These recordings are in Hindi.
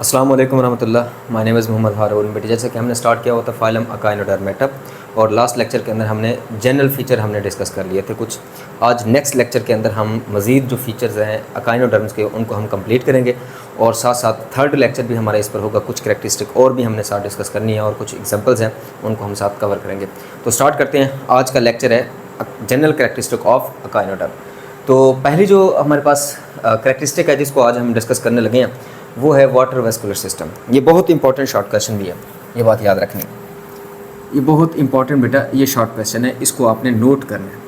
अस्सलाम वालेकुम रहमतुल्लाह। माय नेम इज़ मोहम्मद हारून। बेटे जैसे कि हमने स्टार्ट किया हुआ था फाइलम अकाइनोडर्मेटा और लास्ट लेक्चर के अंदर हमने जनरल फ़ीचर हमने डिस्कस कर लिए थे कुछ। आज नेक्स्ट लेक्चर के अंदर हम मज़ीद जो फ़ीचर्स हैं अकाइनोडर्म्स के उनको हम कंप्लीट करेंगे और साथ साथ थर्ड लेक्चर भी हमारा इस पर होगा। कुछ करैक्टरिस्टिक और भी हमने साथ डिस्कस करनी है और कुछ एग्जांपल्स हैं उनको हम साथ कवर करेंगे। तो स्टार्ट करते हैं। आज का लेक्चर है जनरल करैक्टरिस्टिक ऑफ अकाइनोडर्म। तो पहली जो हमारे पास करैक्टरिस्टिक है जिसको आज हम डिस्कस करने लगे हैं वो है वाटर वेस्कुलर सिस्टम। ये बहुत इंपॉर्टेंट शॉर्ट क्वेश्चन भी है, ये बात याद रखनी। ये बहुत इंपॉर्टेंट बेटा ये शॉर्ट क्वेश्चन है, इसको आपने नोट करना है।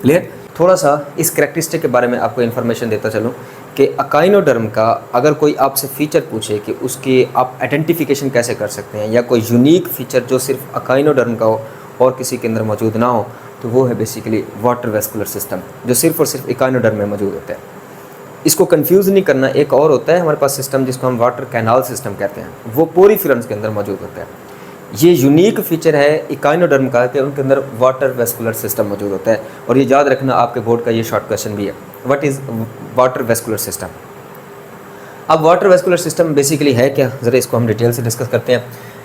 क्लियर? थोड़ा सा इस करैक्टरिस्टिक के बारे में आपको इन्फॉर्मेशन देता चलूँ कि अकाइनोडर्म का अगर कोई आपसे फ़ीचर पूछे कि उसकी आप आइडेंटिफिकेशन कैसे कर सकते हैं या कोई यूनिक फ़ीचर जो सिर्फ अकाइनोडर्म का हो और किसी के अंदर मौजूद ना हो, तो वो है बेसिकली वाटर वेस्कुलर सिस्टम जो सिर्फ और सिर्फ अकाइनोडर्म में मौजूद होता है। इसको कंफ्यूज नहीं करना। एक और होता है हमारे पास सिस्टम जिसको हम वाटर कैनाल सिस्टम कहते हैं, वो पोरीफेरन्स के अंदर मौजूद होता है। ये यूनिक फीचर है इकाइनोडर्म का कि उनके अंदर वाटर वेस्कुलर सिस्टम मौजूद होता है। और ये याद रखना, आपके बोर्ड का ये शॉर्ट क्वेश्चन भी है, what is water vascular system. अब वाटर वेस्कुलर सिस्टम बेसिकली है क्या, ज़रा इसको हम डिटेल से डिस्कस करते हैं।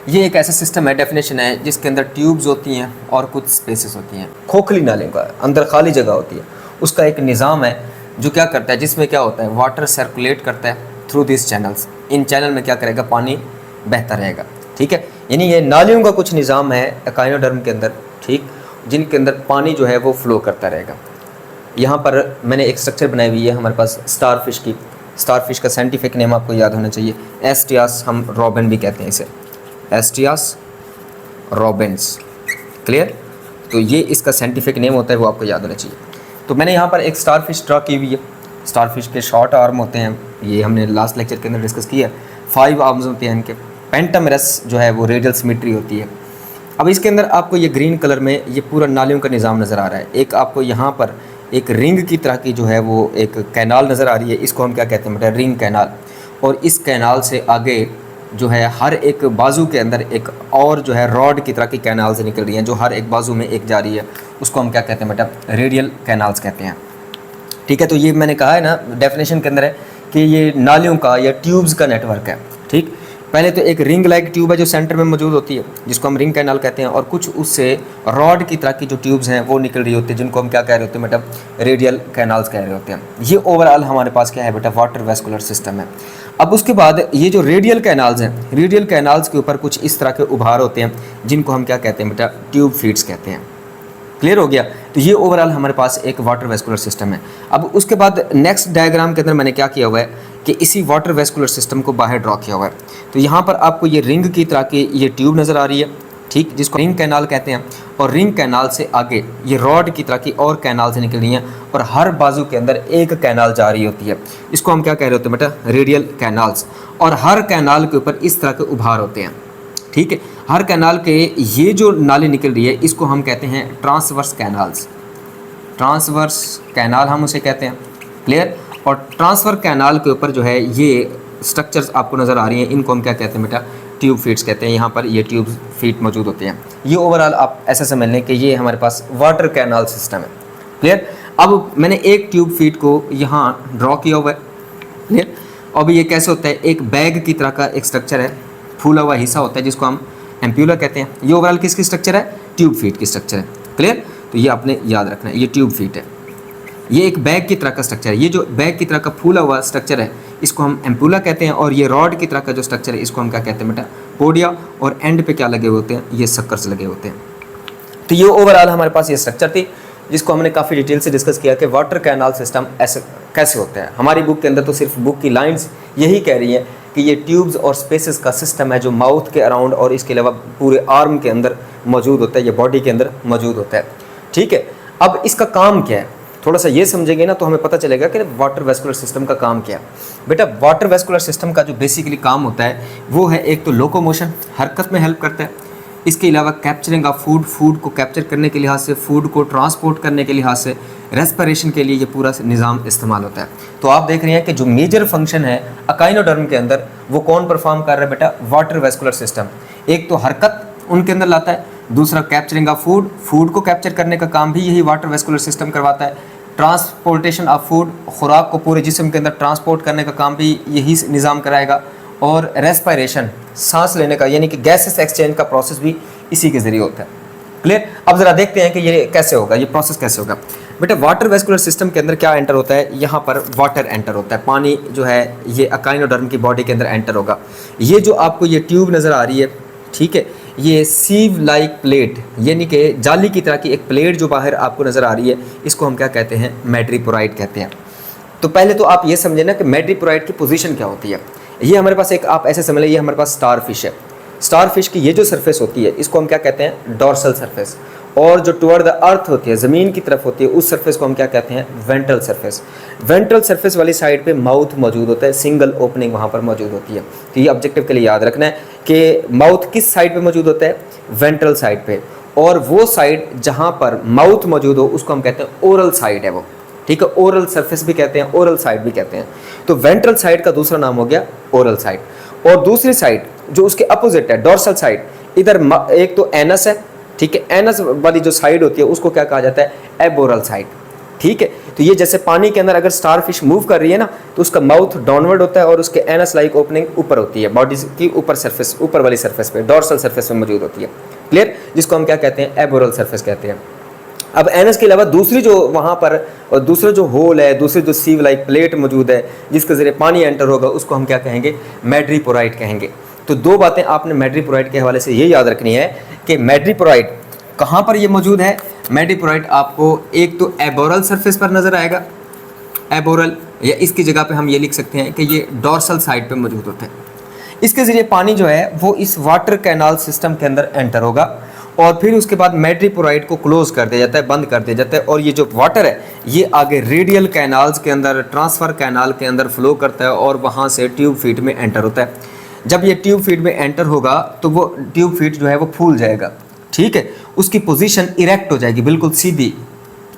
ये एक ऐसा सिस्टम है, डेफिनेशन है, जिसके अंदर ट्यूब्स होती हैं और कुछ स्पेसेस होती हैं, खोखली नालियों का अंदर खाली जगह होती है, उसका एक निज़ाम है जो क्या करता है, जिसमें क्या होता है वाटर सर्कुलेट करता है through this channels. In channel में क्या करेगा, पानी बहता रहेगा। ठीक है, यानी ये नालियों का कुछ निज़ाम है अकाइनोडर्म के अंदर, ठीक, जिनके अंदर पानी जो है वो फ्लो करता रहेगा। यहाँ पर मैंने एक स्ट्रक्चर बनाई हुई है हमारे पास स्टार फिश की। स्टार फिश का साइंटिफिक नेम आपको याद होना चाहिए, एस्टियास, हम रॉबिन भी कहते हैं इसे, एस्टियास रॉबिन्स। क्लियर? तो ये इसका साइंटिफिक नेम होता है, वो आपको याद होना चाहिए। तो मैंने यहाँ पर एक स्टार फिश ड्रा की हुई है। स्टार फिश के शॉर्ट आर्म होते हैं, ये हमने लास्ट लेक्चर के अंदर डिस्कस किया। 5 आर्म्स होते हैं इनके। पेंटामेरस जो है वो रेडियल सिमेट्री होती है। अब इसके अंदर आपको ये ग्रीन कलर में ये पूरा नालियों का निज़ाम नज़र आ रहा है। एक आपको यहाँ पर एक रिंग की तरह की जो है वो एक कैनाल नज़र आ रही है, इसको हम क्या कहते हैं बेटा, रिंग कैनाल। और इस कैनाल से आगे जो है हर एक बाजू के अंदर एक और जो है रॉड की तरह की कैनाल से निकल रही हैं, जो हर एक बाजू में एक जा रही है, उसको हम क्या कहते हैं बेटा, रेडियल कैनाल्स कहते हैं। ठीक है, तो ये मैंने कहा है ना डेफिनेशन के अंदर है कि ये नालियों का या ट्यूब्स का नेटवर्क है। ठीक, पहले तो एक रिंग लाइक ट्यूब है जो सेंटर में मौजूद होती है, जिसको हम रिंग कैनाल कहते हैं, और कुछ उससे रॉड की तरह की जो ट्यूब्स हैं वो निकल रही होती है, जिनको हम क्या कह रहे होते हैं बेटा, रेडियल कैनाल्स कह रहे होते हैं। ये ओवरऑल हमारे पास क्या है बेटा, वाटर वेस्कुलर सिस्टम है। अब उसके बाद ये जो रेडियल कैनाल्स हैं, रेडियल कैनाल्स के ऊपर कुछ इस तरह के उभार होते हैं, जिनको हम क्या कहते हैं बेटा, ट्यूब फीड्स कहते हैं। क्लियर हो गया? तो ये ओवरऑल हमारे पास एक वाटर वेस्कुलर सिस्टम है। अब उसके बाद नेक्स्ट डायग्राम के अंदर मैंने क्या किया हुआ है कि इसी वाटर वेस्कुलर सिस्टम को बाहर ड्रॉ किया हुआ है। तो यहाँ पर आपको ये रिंग की तरह की ये ट्यूब नज़र आ रही है, ठीक, जिसको रिंग कैनाल कहते हैं। और रिंग कैनाल से आगे ये रॉड की तरह की और कैनाल से निकल रही हैं, और हर बाजू के अंदर एक कैनाल जा रही होती है, इसको हम क्या कह रहे होते हैं बेटा, रेडियल कैनाल्स। और हर कैनाल के ऊपर इस तरह के उभार होते हैं। ठीक है, हर कैनाल के ये जो नाली निकल रही है इसको हम कहते हैं ट्रांसवर्स कैनाल्स। ट्रांसवर्स कैनाल हम उसे कहते हैं। क्लियर? और ट्रांसफर कैनाल के ऊपर जो है ये स्ट्रक्चर्स आपको नज़र आ रही हैं, इनको हम क्या कहते हैं बेटा, ट्यूब फीड्स कहते हैं। यहाँ पर ये ट्यूब फीड मौजूद होते हैं। ये ओवरऑल आप ऐसा समझ लें कि ये हमारे पास वाटर कैनाल सिस्टम है। क्लियर? अब मैंने एक ट्यूब फीड को यहाँ ड्रॉ किया हुआ है। क्लियर? अब ये कैसे होता है, एक बैग की तरह का एक स्ट्रक्चर है, फूला हुआ हिस्सा होता है जिसको हम एम्प्यूला कहते हैं। ये ओवरऑल किसकी स्ट्रक्चर है, ट्यूब फीड की स्ट्रक्चर है। क्लियर? तो ये आपने याद रखना है, ये ट्यूब फीड है। ये एक बैग की तरह का स्ट्रक्चर है। ये जो बैग की तरह का फूला हुआ स्ट्रक्चर है इसको हम एम्पूला कहते हैं। और ये रॉड की तरह का जो स्ट्रक्चर है इसको हम क्या कहते हैं बेटा, पोडिया। और एंड पे क्या लगे होते हैं, ये सक्कर्स लगे होते हैं। तो ये ओवरऑल हमारे पास ये स्ट्रक्चर थी जिसको हमने काफ़ी डिटेल से डिस्कस किया कि वाटर कैनाल सिस्टम ऐसे कैसे होता है। हमारी बुक के अंदर तो सिर्फ बुक की लाइन्स यही कह रही हैं कि ये ट्यूब्स और स्पेसेस का सिस्टम है जो माउथ के अराउंड और इसके अलावा पूरे आर्म के अंदर मौजूद होता है, ये बॉडी के अंदर मौजूद होता है। ठीक है, अब इसका काम क्या है, थोड़ा सा ये समझेंगे ना तो हमें पता चलेगा कि वाटर वेस्कुलर सिस्टम का काम क्या है। बेटा वाटर वेस्कुलर सिस्टम का जो बेसिकली काम होता है वो है, एक तो लोकोमोशन, हरकत में हेल्प करता है। इसके अलावा कैप्चरिंग ऑफ फूड, फूड को कैप्चर करने के लिहाज से, फूड को ट्रांसपोर्ट करने के लिहाज से, रेस्पिरेशन के लिए ये पूरा निज़ाम इस्तेमाल होता है। तो आप देख रहे हैं कि जो मेजर फंक्शन है अकाइनोडर्म के अंदर वो कौन परफॉर्म कर रहा है बेटा, वाटर वेस्कुलर सिस्टम। एक तो हरकत उनके अंदर लाता है, दूसरा कैप्चरिंग ऑफ फूड, फूड को कैप्चर करने का काम भी यही वाटर वेस्कुलर सिस्टम करवाता है। ट्रांसपोर्टेशन ऑफ फूड, खुराक को पूरे जिस्म के अंदर ट्रांसपोर्ट करने का काम भी यही निज़ाम कराएगा। और रेस्पिरेशन सांस लेने का यानी कि गैसेस एक्सचेंज का प्रोसेस भी इसी के ज़रिए होता है। क्लियर। अब ज़रा देखते हैं कि ये कैसे होगा, ये प्रोसेस कैसे होगा। बेटा वाटर वेस्कुलर सिस्टम के अंदर क्या एंटर होता है, यहाँ पर वाटर एंटर होता है, पानी जो है ये अकाइनोडर्म की बॉडी के अंदर एंटर होगा। ये जो आपको ये ट्यूब नज़र आ रही है, ठीक है, ये सीव लाइक प्लेट यानी कि जाली की तरह की एक प्लेट जो बाहर आपको नज़र आ रही है, इसको हम क्या कहते हैं, मैड्रीपोराइड कहते हैं। तो पहले तो आप ये समझे ना कि मैड्रीपोराइड की पोजीशन क्या होती है। ये हमारे पास एक, आप ऐसे समझ लें, ये हमारे पास स्टार फिश है। स्टार फिश की ये जो सरफेस होती है इसको हम क्या कहते हैं, डॉर्सल सरफेस, और जो टुवर्ड द अर्थ होती है, ज़मीन की तरफ होती है, उस सरफेस को हम क्या कहते हैं, वेंट्रल सरफेस। वेंट्रल सरफेस वाली साइड पे माउथ मौजूद होता है, सिंगल ओपनिंग वहाँ पर मौजूद होती है। तो ये ऑब्जेक्टिव के लिए याद रखना है कि माउथ किस साइड पे मौजूद होता है, वेंट्रल साइड पे, और वो साइड जहाँ पर माउथ मौजूद हो उसको हम कहते हैं ओरल साइड है वो, ठीक है। ओरल सरफेस भी कहते हैं, ओरल साइड भी कहते हैं। तो वेंट्रल साइड का दूसरा नाम हो गया ओरल साइड। और दूसरी साइड जो उसके अपोजिट है, डॉर्सल साइड, इधर एक तो एनस है, ठीक है, एनस वाली जो साइड होती है उसको क्या कहा जाता है, एबोरल साइड, ठीक है। तो ये जैसे पानी के अंदर अगर स्टार फिश मूव कर रही है ना, तो उसका माउथ डाउनवर्ड होता है और उसके एनस लाइक ओपनिंग ऊपर होती है, बॉडी की ऊपर सरफेस, ऊपर वाली सरफेस पे, डॉर्सल सरफेस में मौजूद होती है। क्लियर, जिसको हम क्या कहते हैं, एबोरल सरफेस कहते हैं। अब एनस के अलावा दूसरी जो वहाँ पर और दूसरा जो होल है, दूसरी जो सीव लाइक प्लेट मौजूद है जिसके ज़रिए पानी एंटर होगा, उसको हम क्या कहेंगे, मैड्रीपोराइड कहेंगे। तो दो बातें आपने मैड्रीपोराइड के हवाले से ये याद रखनी है कि मैड्रीपोराइड कहाँ पर ये मौजूद है। मैड्रीपोराइड आपको एक तो एबोरल सरफेस पर नज़र आएगा, एबोरल, या इसकी जगह पे हम ये लिख सकते हैं कि ये डॉर्सल साइड पे मौजूद होता है। इसके ज़रिए पानी जो है वो इस वाटर कैनाल सिस्टम के अंदर एंटर होगा और फिर उसके बाद मैड्रीपोराइड को क्लोज कर दिया जाता है, बंद कर दिया जाता है, और ये जो वाटर है ये आगे रेडियल कैनाल्स के अंदर, ट्रांसफ़र कैनाल के अंदर फ्लो करता है और वहाँ से ट्यूब फीट में एंटर होता है। जब ये ट्यूब फीट में एंटर होगा तो वो ट्यूब फीट जो है वो फूल जाएगा, ठीक है, उसकी पोजीशन इरेक्ट हो जाएगी, बिल्कुल सीधी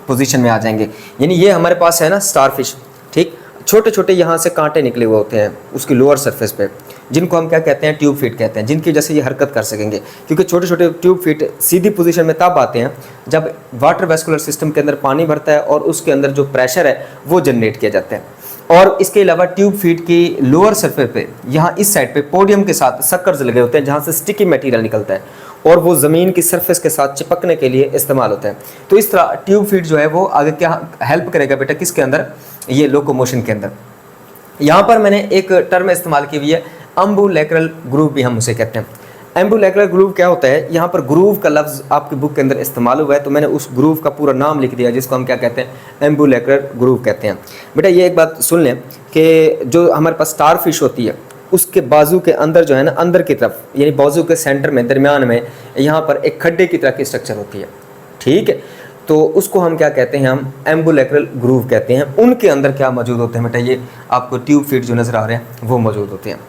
पोजीशन में आ जाएंगे। यानी ये हमारे पास है ना स्टार फिश, ठीक, छोटे छोटे यहाँ से कांटे निकले हुए होते हैं उसकी लोअर सरफेस पे, जिनको हम क्या कहते हैं, ट्यूब फीट कहते हैं, जिनकी वजह से ये हरकत कर सकेंगे। क्योंकि छोटे छोटे ट्यूब फीट सीधी पोजीशन में तब आते हैं जब वाटर वेस्कुलर सिस्टम के अंदर पानी भरता है और उसके अंदर जो प्रेशर है वो जनरेट किया जाता है। और इसके अलावा ट्यूब फीट की लोअर सरफेस पे, यहाँ इस साइड पे पोडियम के साथ सक्कर्स लगे होते हैं जहाँ से स्टिकी मटेरियल निकलता है और वो ज़मीन की सरफेस के साथ चिपकने के लिए इस्तेमाल होता है। तो इस तरह ट्यूब फीट जो है वो आगे क्या हेल्प करेगा बेटा, किसके अंदर, ये लोकोमोशन के अंदर। यहाँ पर मैंने एक टर्म इस्तेमाल की हुई है, अम्बुलेक्रल ग्रूव भी हम उसे कहते हैं। एम्बुलेक्रल ग्रूव क्या होता है, यहाँ पर ग्रूव का लफ्ज़ आपकी बुक के अंदर इस्तेमाल हुआ है, तो मैंने उस ग्रूव का पूरा नाम लिख दिया जिसको हम क्या कहते हैं, एम्बुलेक्रल ग्रूव कहते हैं। बेटा ये एक बात सुन लें कि जो हमारे पास स्टार फिश होती है उसके बाजू के अंदर जो है ना, अंदर की तरफ यानी बाजू के सेंटर में, दरमियान में, यहाँ पर एक खड्डे की तरह की स्ट्रक्चर होती है, ठीक है। तो उसको हम क्या कहते हैं, हम एम्बुलेक्रल ग्रूव कहते हैं। उनके अंदर क्या मौजूद होते हैं बेटा, ये आपको ट्यूब फीट जो नज़र आ रहे हैं वो मौजूद होते हैं।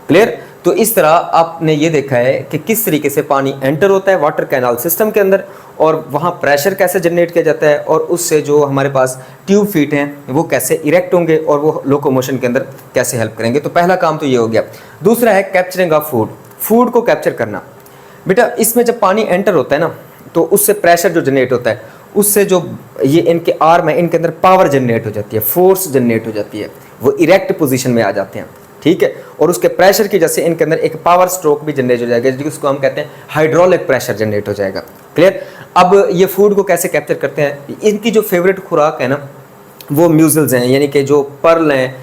क्लियर। तो इस तरह आपने ये देखा है कि किस तरीके से पानी एंटर होता है वाटर कैनाल सिस्टम के अंदर और वहाँ प्रेशर कैसे जनरेट किया जाता है और उससे जो हमारे पास ट्यूब फीट हैं वो कैसे इरेक्ट होंगे और वो लोकोमोशन के अंदर कैसे हेल्प करेंगे। तो पहला काम तो ये हो गया। दूसरा है कैप्चरिंग ऑफ फूड, फूड को कैप्चर करना। बेटा इसमें जब पानी एंटर होता है ना तो उससे प्रेशर जो जनरेट होता है उससे जो ये इनके आर्म है इनके अंदर पावर जनरेट हो जाती है, फोर्स जनरेट हो जाती है, वो इरेक्ट पोजीशन में आ जाते हैं, ठीक है। और उसके प्रेशर की वजह से इनके अंदर एक पावर स्ट्रोक भी जनरेट हो जाएगा जिसको हम कहते हैं हाइड्रोलिक प्रेशर जनरेट हो जाएगा। क्लियर। अब ये फूड को कैसे कैप्चर करते हैं, इनकी जो फेवरेट खुराक है ना वो म्यूजल्स हैं, यानी कि जो पर्ल हैं,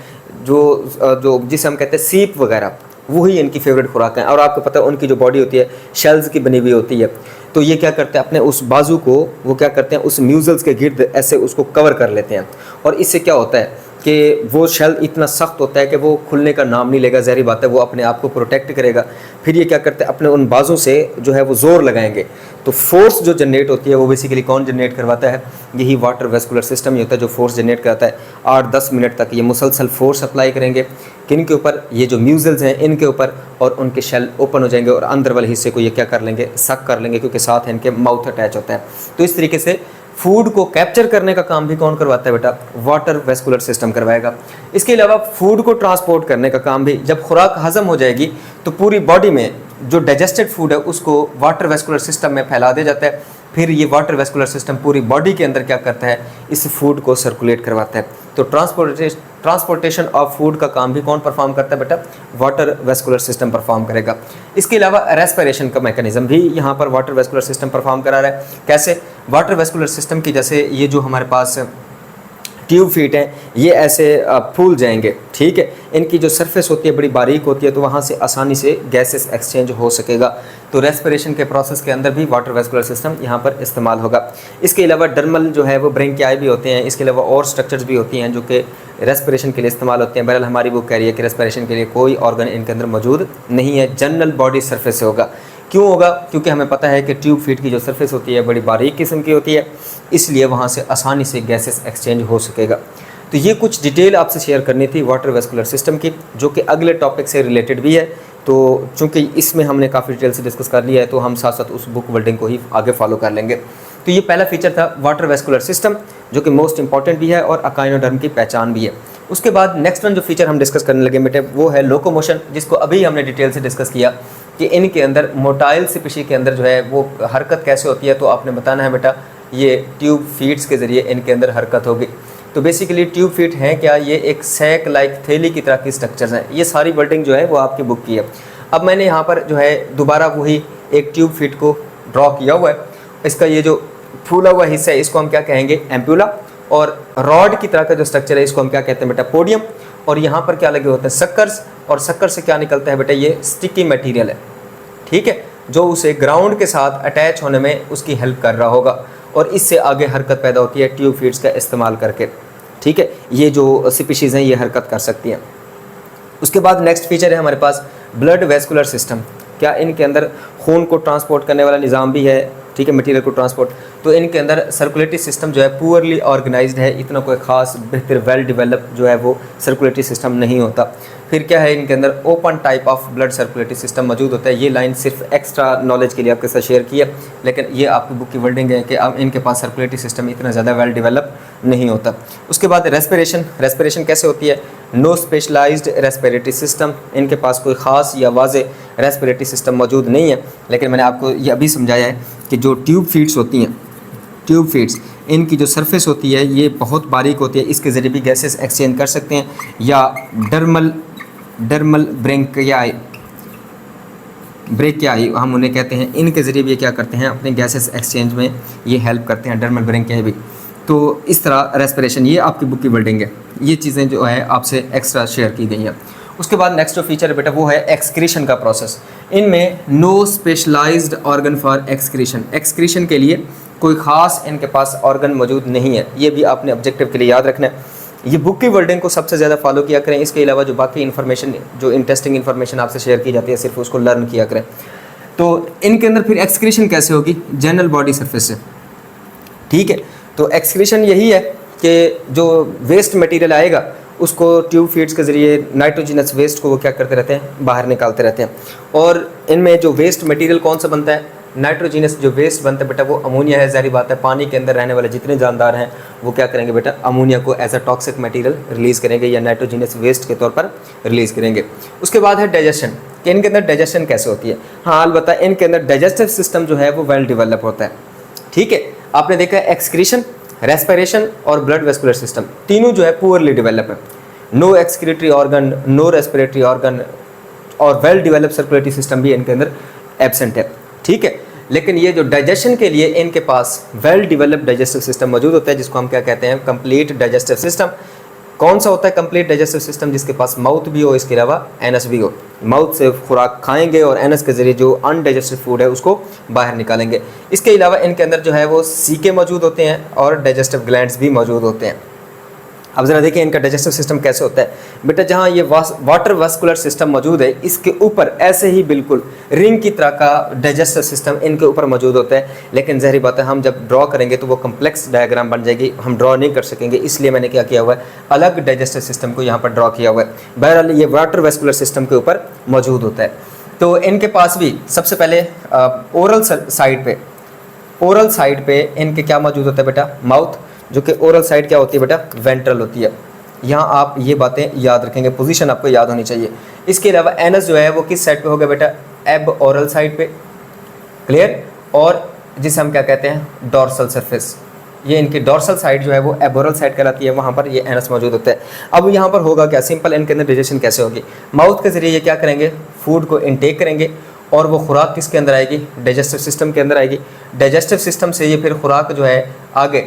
जो जिसे हम कहते हैं सीप वगैरह, वही इनकी फेवरेट खुराक हैं। और आपको पता है उनकी जो बॉडी होती है शेल्स की बनी हुई होती है, तो ये क्या करते हैं अपने उस बाजू को वो क्या करते हैं उस म्यूजल्स के गिर्द ऐसे उसको कवर कर लेते हैं। और इससे क्या होता है कि वो शेल इतना सख्त होता है कि वो खुलने का नाम नहीं लेगा, ज़ाहिर बात है वो अपने आप को प्रोटेक्ट करेगा। फिर ये क्या करते हैं अपने उन बाजों से जो है वो ज़ोर लगाएंगे, तो फोर्स जो जनरेट होती है वो बेसिकली कौन जनरेट करवाता है, यही वाटर वेस्कुलर सिस्टम ही होता है जो फोर्स जनरेट करता है। 8-10 मिनट तक ये मुसलसल फोर्स अप्लाई करेंगे किन के ऊपर, ये जो म्यूजल्स हैं इनके ऊपर, और उनके शेल ओपन हो जाएंगे और अंदर वाले हिस्से को ये क्या कर लेंगे, सक कर लेंगे, क्योंकि साथ इनके माउथ अटैच होता है। तो इस तरीके से फूड को कैप्चर करने का काम भी कौन करवाता है बेटा, वाटर वेस्कुलर सिस्टम करवाएगा। इसके अलावा फूड को ट्रांसपोर्ट करने का काम भी, जब खुराक हजम हो जाएगी तो पूरी बॉडी में जो डाइजेस्टेड फूड है उसको वाटर वेस्कुलर सिस्टम में फैला दिया जाता है। फिर ये वाटर वेस्कुलर सिस्टम पूरी बॉडी के अंदर क्या करता है, इस फूड को सर्कुलेट करवाता है। तो ट्रांसपोर्टेशन ऑफ फूड का काम भी कौन परफॉर्म करता है बेटा, वाटर वेस्कुलर सिस्टम परफॉर्म करेगा। इसके अलावा रेस्पिरेशन का मैकेनिज्म भी यहाँ पर वाटर वेस्कुलर सिस्टम परफॉर्म करा रहा है। कैसे, वाटर वेस्कुलर सिस्टम की जैसे ये जो हमारे पास ट्यूब फीट हैं ये ऐसे फूल जाएंगे, ठीक है, इनकी जो सरफेस होती है बड़ी बारीक होती है, तो वहाँ से आसानी से गैसेस एक्सचेंज हो सकेगा। तो रेस्पिरेशन के प्रोसेस के अंदर भी वाटर वेस्कुलर सिस्टम यहाँ पर इस्तेमाल होगा। इसके अलावा डर्मल जो है वो ब्रेंकियाई भी होते हैं, इसके अलावा और स्ट्रक्चर्स भी होती हैं जो कि रेस्पिरेशन के लिए इस्तेमाल होते हैं। बहरहाल हमारी बुक कह रही है कि रेस्पिरेशन के लिए कोई ऑर्गन इनके अंदर मौजूद नहीं है, जनरल बॉडी सरफेस से होगा। क्यों होगा, क्योंकि हमें पता है कि ट्यूब फीट की जो सरफेस होती है बड़ी बारीक किस्म की होती है, इसलिए वहाँ से आसानी से गैसेस एक्सचेंज हो सकेगा। तो ये कुछ डिटेल आपसे शेयर करनी थी वाटर वेस्कुलर सिस्टम की, जो कि अगले टॉपिक से रिलेटेड भी है। तो चूँकि इसमें हमने काफ़ी डिटेल से डिस्कस कर लिया है, तो हम साथ साथ उस बुक वर्डिंग को ही आगे फॉलो कर लेंगे। तो ये पहला फीचर था वाटर वेस्कुलर सिस्टम, जो कि मोस्ट इंपॉर्टेंट भी है और अकाइनोडर्म की पहचान भी है। उसके बाद नेक्स्ट वन जो फीचर हम डिस्कस करने लगे बेटे वो है लोकोमोशन, जिसको अभी हमने डिटेल से डिस्कस किया कि इनके अंदर मोटाइल सिपिशी के अंदर जो है वो हरकत कैसे होती है। तो आपने बताना है बेटा ये ट्यूब फीट्स के ज़रिए इनके अंदर हरकत होगी। तो बेसिकली ट्यूब फीट हैं क्या, ये एक सैक लाइक थैली की तरह की स्ट्रक्चर्स हैं। ये सारी वर्डिंग जो है वो आपकी बुक की है। अब मैंने यहाँ पर जो है दोबारा वही एक ट्यूब फीट को ड्रॉ किया हुआ है। इसका ये जो फूला हुआ हिस्सा है इसको हम क्या कहेंगे, एम्प्यूला, और रॉड की तरह का जो स्ट्रक्चर है इसको हम क्या कहते हैं बेटा, पोडियम। और यहाँ पर क्या लगे होते हैं, सक्कर्स, और सक्कर से क्या निकलता है बेटा, ये स्टिकी मटेरियल है, ठीक है, जो उसे ग्राउंड के साथ अटैच होने में उसकी हेल्प कर रहा होगा, और इससे आगे हरकत पैदा होती है ट्यूब फीट्स का इस्तेमाल करके, ठीक है। ये जो स्पीशीज़ हैं ये हरकत कर सकती हैं। उसके बाद नेक्स्ट फीचर है हमारे पास ब्लड वेस्कुलर सिस्टम। क्या इनके अंदर खून को ट्रांसपोर्ट करने वाला निज़ाम भी है, ठीक है, मटेरियल को ट्रांसपोर्ट। तो इनके अंदर सर्कुलेटरी सिस्टम जो है पुअरली ऑर्गेनाइज्ड है, इतना कोई ख़ास बेहतर वेल डेवलप जो है वो सर्कुलेटरी सिस्टम नहीं होता। फिर क्या है, इनके अंदर open type of blood circulatory system मौजूद होता है। ये लाइन सिर्फ एक्स्ट्रा नॉलेज के लिए आपके साथ शेयर की है, लेकिन ये आपकी बुक की वर्डिंग है कि अब इनके पास सर्कुलेटरी सिस्टम इतना ज़्यादा वेल डेवलप नहीं होता। उसके बाद रेस्पिरेशन कैसे होती है, नो स्पेशलाइज्ड रेस्पिरेटरी सिस्टम, इनके पास कोई ख़ास या वाज़े रेस्पिरेटरी सिस्टम मौजूद नहीं है। लेकिन मैंने आपको ये अभी समझाया है कि जो ट्यूब फीट्स होती हैं, ट्यूब फीट्स, इनकी जो सरफेस होती है ये बहुत बारीक होती है, इसके ज़रिए भी गैसेस एक्सचेंज कर सकते हैं, या डर्मल ब्रेकियाई हम उन्हें कहते हैं, इनके ज़रिए भी ये क्या करते हैं, अपने गैसेस एक्सचेंज में ये हेल्प करते हैं, डर्मल ब्रेकियाई भी। तो इस तरह रेस्पिरेशन, ये आपकी बुक की वर्डिंग है, ये चीज़ें जो है आपसे एक्स्ट्रा शेयर की गई हैं। उसके बाद नेक्स्ट जो फीचर है बेटा वो है एक्सक्रीशन का प्रोसेस। इनमें no specialised organ for excretion के लिए कोई ख़ास इनके पास ऑर्गन मौजूद नहीं है। ये भी आपने ऑब्जेक्टिव के लिए याद रखना है। ये बुक की वर्डिंग को सबसे ज़्यादा फॉलो किया करें। इसके अलावा जो बाकी इन्फॉर्मेशन, जो इंटरेस्टिंग इन्फॉर्मेशन आपसे शेयर की जाती है, सिर्फ उसको लर्न किया करें। तो इनके अंदर फिर एक्सक्रीशन कैसे होगी, जनरल बॉडी सरफेस से, ठीक है। तो एक्सक्रीशन यही है कि जो वेस्ट मटेरियल आएगा उसको ट्यूब फीड्स के ज़रिए नाइट्रोजिनस वेस्ट को वो क्या करते रहते हैं, बाहर निकालते रहते हैं। और इनमें जो वेस्ट मटेरियल कौन सा बनता है, नाइट्रोजिनस जो वेस्ट बनता है बेटा वो अमोनिया है। ज़ाहिर बात है पानी के अंदर रहने वाले जितने जानदार हैं वो क्या करेंगे बेटा, अमोनिया को as a toxic material release करेंगे या नाइट्रोजिनस वेस्ट के तौर पर रिलीज़ करेंगे। उसके बाद है डाइजेशन, कि इनके अंदर डाइजेशन कैसे होती है। हाँ अलबत्ता इनके अंदर डाइजेस्टिव सिस्टम जो है वो वेल डेवलप होता है, ठीक है। आपने देखा है एक्सक्रीशन, रेस्पिरेशन और ब्लड वेस्कुलर सिस्टम तीनों जो है पुअरली डेवलप है। No excretory organ, no respiratory organ और वेल डेवलप सर्कुलेटरी सिस्टम भी इनके अंदर एब्सेंट है, ठीक है। लेकिन ये जो डाइजेशन के लिए इनके पास वेल डेवलप्ड डाइजेस्टिव सिस्टम मौजूद होता है, जिसको हम क्या कहते हैं, कंप्लीट डाइजेस्टिव सिस्टम। कौन सा होता है कंप्लीट डाइजेस्टिव सिस्टम, जिसके पास माउथ भी हो, इसके अलावा एनस भी हो। माउथ से खुराक खाएंगे और एनस के ज़रिए जो अनडाइजेस्टिव फूड है उसको बाहर निकालेंगे। इसके अलावा इनके अंदर जो है वो सीके मौजूद होते हैं और डाइजेस्टिव ग्लैंड्स भी मौजूद होते हैं। अब ज़रा देखिए इनका डाइजेस्टिव सिस्टम कैसे होता है बेटा। जहाँ ये वाटर वेस्कुलर सिस्टम मौजूद है, इसके ऊपर ऐसे ही बिल्कुल रिंग की तरह का डाइजेस्टिव सिस्टम इनके ऊपर मौजूद होता है। लेकिन ज़ाहिर बात है हम जब ड्रॉ करेंगे तो वो कम्प्लेक्स डायग्राम बन जाएगी, हम ड्रॉ नहीं कर सकेंगे, इसलिए मैंने क्या किया हुआ है, अलग डाइजेस्टिव सिस्टम को यहाँ पर ड्रॉ किया हुआ है। बहरहाल ये वाटर वेस्कुलर सिस्टम के ऊपर मौजूद होता है। तो इनके पास भी सबसे पहले ओरल साइड पे इनके क्या मौजूद होता है बेटा, माउथ, जो कि ओरल साइड क्या होती है बेटा, वेंट्रल होती है। यहाँ आप ये बातें याद रखेंगे, पोजीशन आपको याद होनी चाहिए। इसके अलावा एनस जो है वो किस साइड पे होगा बेटा, एब ओरल साइड पे, क्लियर, और जिसे हम क्या कहते हैं, डॉर्सल सरफेस, ये इनकी डोर्सल साइड जो है वो एबोरल साइड कहलाती है, वहाँ पर ये एनस मौजूद होता है। अब यहाँ पर होगा क्या, सिंपल इनके अंदर डाइजेशन कैसे होगी, माउथ के ज़रिए ये क्या करेंगे, फूड को इनटेक करेंगे और वो खुराक किसके अंदर आएगी, डाइजेस्टिव सिस्टम के अंदर आएगी। डाइजेस्टिव सिस्टम से ये फिर खुराक जो है आगे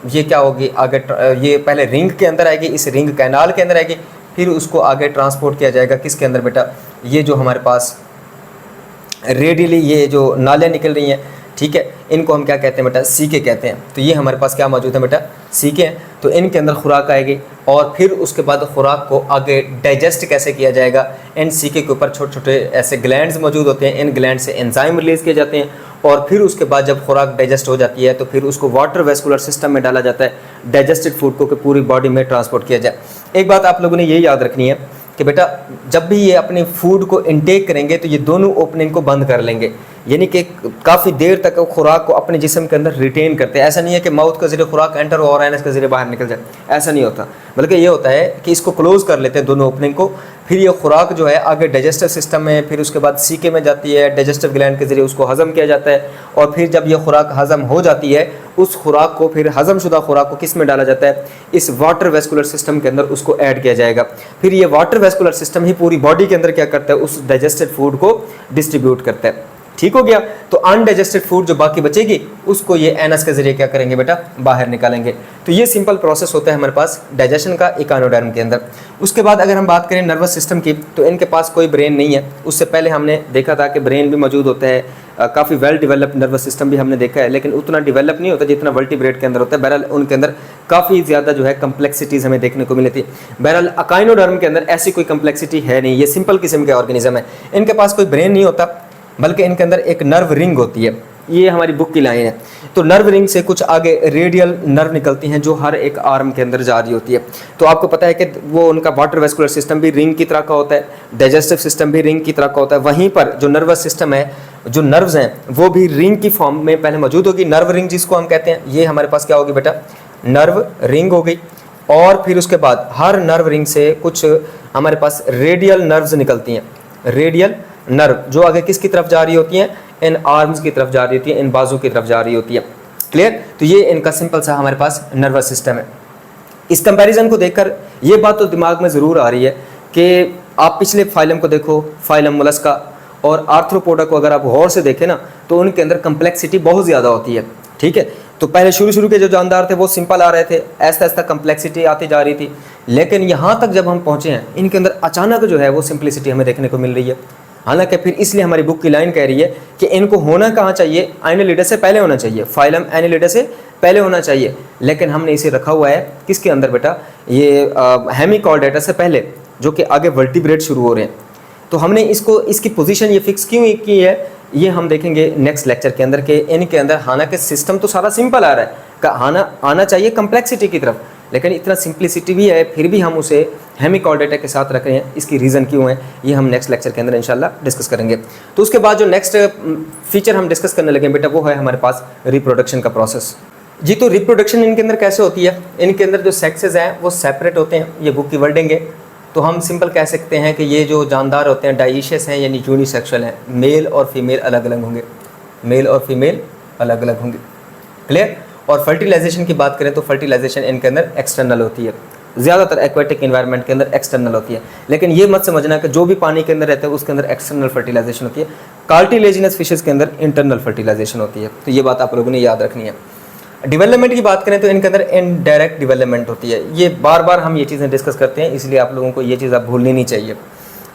ये क्या होगी, आगे ये पहले रिंग के अंदर आएगी, इस रिंग कैनाल के अंदर आएगी, फिर उसको आगे ट्रांसपोर्ट किया जाएगा किसके अंदर बेटा, ये जो हमारे पास रेडियली ये जो नाले निकल रही हैं, ठीक है, इनको हम क्या कहते हैं बेटा, सीके कहते हैं। तो ये हमारे पास क्या मौजूद है बेटा, सीके हैं। तो इनके अंदर खुराक आएगी और फिर उसके बाद खुराक को आगे डाइजेस्ट कैसे किया जाएगा, इन सीके के ऊपर छोटे छोटे ऐसे ग्लैंड्स मौजूद होते हैं, इन ग्लैंड से एंजाइम रिलीज़ किए जाते हैं और फिर उसके बाद जब खुराक डाइजेस्ट हो जाती है तो फिर उसको वाटर वेस्कुलर सिस्टम में डाला जाता है, डाइजेस्टेड फूड को पूरी बॉडी में ट्रांसपोर्ट किया जाए। एक बात आप लोगों ने ये याद रखनी है कि बेटा जब भी ये अपने फूड को इनटेक करेंगे तो ये दोनों ओपनिंग को बंद कर लेंगे, यानी कि काफ़ी देर तक खुराक को अपने जिस्म के अंदर रिटेन करते हैं। ऐसा नहीं है कि माउथ के ज़रिए खुराक एंटर हो और एनस के ज़रिए बाहर निकल जाए, ऐसा नहीं होता, बल्कि ये होता है कि इसको क्लोज़ कर लेते हैं दोनों ओपनिंग को, फिर ये खुराक जो है आगे डाइजेस्टिव सिस्टम में, फिर उसके बाद सीके में जाती है, डाइजेस्टिव ग्लैंड के ज़रिए उसको हज़म किया जाता है और फिर जब ये खुराक हज़म हो जाती है उस खुराक को फिर हज़म शुदा खुराक को किस में डाला जाता है, इस वाटर वेस्कुलर सिस्टम के अंदर उसको ऐड किया जाएगा। फिर ये वाटर वेस्कुलर सिस्टम ही पूरी बॉडी के अंदर क्या करता है, उस डाइजेस्टेड फूड को डिस्ट्रीब्यूट करता है। ठीक हो गया। तो अनडाइजेस्टेड फूड जो बाकी बचेगी उसको ये एनस के जरिए क्या करेंगे बेटा, बाहर निकालेंगे। तो ये सिंपल प्रोसेस होता है हमारे पास डाइजेशन का इकानोडर्म के अंदर। उसके बाद अगर हम बात करें नर्वस सिस्टम की, तो इनके पास कोई ब्रेन नहीं है। उससे पहले हमने देखा था कि ब्रेन भी मौजूद होता है, काफ़ी वेल डेवलप्ड नर्वस सिस्टम भी हमने देखा है, लेकिन उतना डेवलप नहीं होता जितना वर्टिब्रेट के अंदर होता है। बहरहाल उनके अंदर काफ़ी ज़्यादा जो है कम्प्लेक्सिटीज़ हमें देखने को मिली थी। बहरहाल अकाइनोडर्म के अंदर ऐसी कोई कम्प्लेक्सिटी है नहीं, ये सिंपल किस्म के ऑर्गेनिज्म है। इनके पास कोई ब्रेन नहीं होता, बल्कि इनके अंदर एक नर्व रिंग होती है। ये हमारी बुक की लाइन है। तो नर्व रिंग से कुछ आगे रेडियल नर्व निकलती हैं जो हर एक आर्म के अंदर जा रही होती है। तो आपको पता है कि वो उनका वाटर वेस्कुलर सिस्टम भी रिंग की तरह का होता है, डाइजेस्टिव सिस्टम भी रिंग की तरह का होता है। वहीं पर जो नर्वस सिस्टम है, जो नर्व्स हैं, वो भी रिंग की फॉर्म में पहले मौजूद होगी। नर्व रिंग जिसको हम कहते हैं, ये हमारे पास क्या होगी बेटा, नर्व रिंग हो गई। और फिर उसके बाद हर नर्व रिंग से कुछ हमारे पास रेडियल नर्व्स निकलती हैं। रेडियल नर्व जो आगे किसकी तरफ जा रही होती हैं, इन आर्म्स की तरफ जा रही होती है, इन बाजू की तरफ जा रही होती है। क्लियर। तो ये इनका सिंपल सा हमारे पास नर्वस सिस्टम है। इस कंपैरिजन को देखकर ये बात तो दिमाग में ज़रूर आ रही है कि आप पिछले फाइलम को देखो, फाइलम मोलस्का और आर्थ्रोपोडा को अगर आप गौर से देखें ना, तो उनके अंदर कम्प्लेक्सिटी बहुत ज़्यादा होती है। ठीक है। तो पहले शुरू के जो जानदार थे वो सिंपल आ रहे थे, ऐसा ऐसा कम्प्लेक्सिटी आती जा रही थी, लेकिन यहाँ तक जब हम पहुँचे हैं, इनके अंदर अचानक जो है वो सिंप्लिसिटी हमें देखने को मिल रही है। हालांकि फिर इसलिए हमारी बुक की लाइन कह रही है कि इनको होना कहाँ चाहिए, एनालिडा से पहले होना चाहिए, फाइलम एनालिडा से पहले होना चाहिए, लेकिन हमने इसे रखा हुआ है किसके अंदर बेटा, ये हेमिकॉर्डेटा से पहले, जो कि आगे वर्टिब्रेट शुरू हो रहे हैं। तो हमने इसकी पोजीशन ये फिक्स क्यों की है, ये हम देखेंगे नेक्स्ट लेक्चर के अंदर। कि इनके अंदर हालांकि सिस्टम तो सारा सिंपल आ रहा है, आना चाहिए कम्प्लेक्सिटी की तरफ, लेकिन इतना सिंप्लिसिटी भी है, फिर भी हम उसे हेमिकॉर्डेटा के साथ रख रहे हैं। इसकी रीज़न क्यों है, ये हम नेक्स्ट लेक्चर के अंदर इंशाल्लाह डिस्कस करेंगे। तो उसके बाद जो नेक्स्ट फीचर हम डिस्कस करने लगे बेटा, वो है हमारे पास रिप्रोडक्शन का प्रोसेस। जी, तो रिप्रोडक्शन इनके अंदर कैसे होती है, इनके अंदर जो सेक्सेस हैं वो सेपरेट होते हैं, ये बुक की वर्डिंग है। तो हम सिंपल कह सकते हैं कि ये जो जानदार होते हैं डाइशियस हैं, यानी यूनिसेक्सुअल हैं, मेल और फीमेल अलग अलग होंगे, मेल और फीमेल अलग अलग होंगे। क्लियर। और फर्टिलाइजेशन की बात करें तो फर्टिलाइजेशन इनके अंदर एक्सटर्नल होती है, ज़्यादातर एक्वेटिक इन्वायरमेंट के अंदर एक्सटर्नल होती है, लेकिन ये मत समझना कि जो भी पानी के अंदर रहता है उसके अंदर एक्सटर्नल फर्टिलाइजेशन होती है। कार्टिलेजिनस फिशेस के अंदर इंटरनल फर्टिलाइजेशन होती है। तो ये बात आप लोगों ने याद रखनी है। डेवलपमेंट की बात करें तो इनके अंदर इनडायरेक्ट डेवलपमेंट होती है। ये बार बार हम ये चीज़ें डिस्कस करते हैं, इसलिए आप लोगों को ये चीज़ आप भूलनी नहीं चाहिए।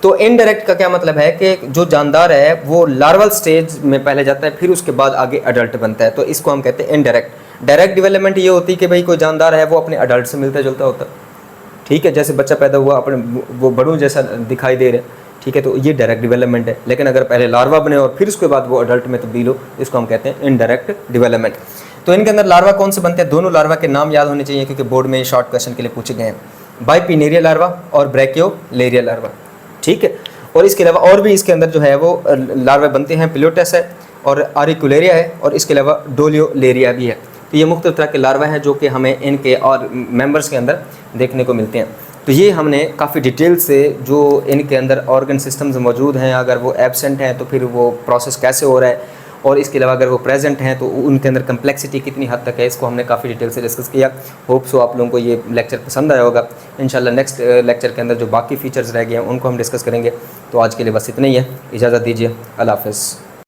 तो इनडायरेक्ट का क्या मतलब है कि जो जानदार है वो लार्वल स्टेज में पहले जाता है, फिर उसके बाद आगे अडल्ट बनता है, तो इसको हम कहते हैं इनडायरेक्ट। डायरेक्ट डेवलपमेंट ये होती है कि भाई कोई जानदार है वो अपने अडल्ट से मिलता जुलता होता, ठीक है, जैसे बच्चा पैदा हुआ अपने वो बड़ों जैसा दिखाई दे रहे, ठीक है, तो ये डायरेक्ट डेवलपमेंट है। लेकिन अगर पहले लार्वा बने और फिर उसके बाद वो अडल्ट में तब्दील हो, इसको हम कहते हैं इनडायरेक्ट डेवलपमेंट। तो इनके अंदर लार्वा कौन से बनते हैं, दोनों लार्वा के नाम याद होने चाहिए क्योंकि बोर्ड में शॉर्ट क्वेश्चन के लिए पूछे गए हैं। बाइपिनेरिया लार्वा और ब्रैकियोलेरिया लार्वा, ठीक है। और इसके अलावा और भी इसके अंदर जो है वो लार्वा बनते हैं, पिलोटस है और आरिकुलेरिया है और इसके अलावा डोलियोलेरिया भी है। तो ये मुख्तलिफ तरह के लार्वा हैं जो कि हमें इनके और मेंबर्स के अंदर देखने को मिलते हैं। तो ये हमने काफ़ी डिटेल से जो इनके अंदर ऑर्गन सिस्टम्स मौजूद हैं, अगर वो एब्सेंट हैं तो फिर वो प्रोसेस कैसे हो रहा है, और इसके अलावा अगर वो प्रेजेंट हैं तो उनके अंदर कम्प्लेक्सिटी कितनी हद तक है, इसको हमने काफ़ी डिटेल से डिस्कस किया। होप सो आप लोगों को ये लेक्चर पसंद आया होगा। इंशाल्लाह नेक्स्ट लेक्चर के अंदर जो बाकी फ़ीचर्स रह गए हैं उनको हम डिस्कस करेंगे। तो आज के लिए बस इतना ही है, इजाज़त दीजिए, अल्लाह हाफ़िज़।